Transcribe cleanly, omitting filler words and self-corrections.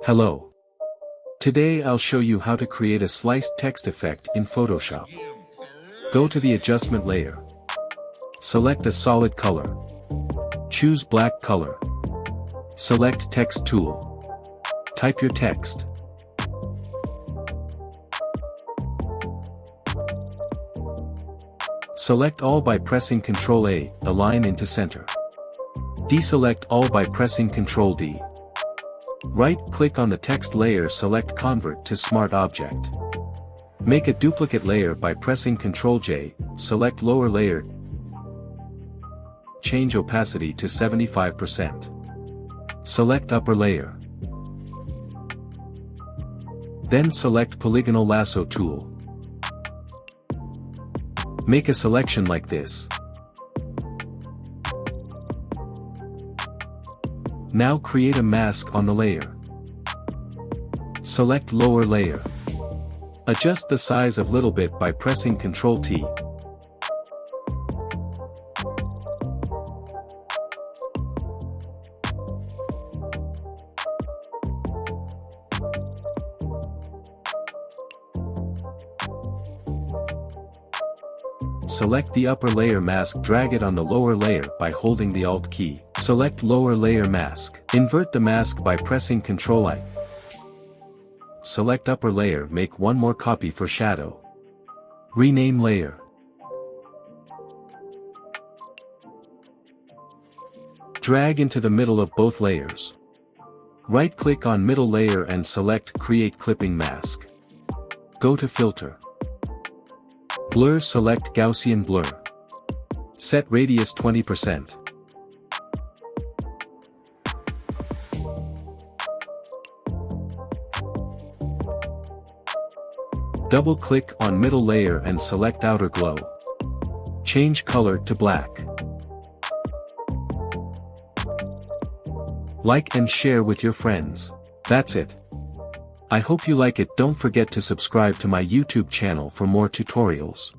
Hello. Today I'll show you how to create a sliced text effect in Photoshop. Go to the adjustment layer. Select a solid color. Choose black color. Select text tool. Type your text. Select all by pressing Ctrl A, align into center. Deselect all by pressing Ctrl D. Right-click on the text layer, select Convert to Smart Object. Make a duplicate layer by pressing Ctrl J, select lower layer. Change opacity to 75%. Select upper layer. Then select Polygonal Lasso tool. Make a selection like this. Now create a mask on the layer. Select lower layer. Adjust the size a little bit by pressing Ctrl T. Select the upper layer mask, drag it on the lower layer by holding the Alt key. Select lower layer mask. Invert the mask by pressing Ctrl I. Select upper layer, make one more copy for shadow. Rename layer. Drag into the middle of both layers. Right-click on middle layer and select Create Clipping Mask. Go to Filter. Blur, select Gaussian blur. Set radius 20%. Double-click on middle layer and select outer glow. Change color to black. Like and share with your friends. That's it. I hope you like it. Don't forget to subscribe to my YouTube channel for more tutorials.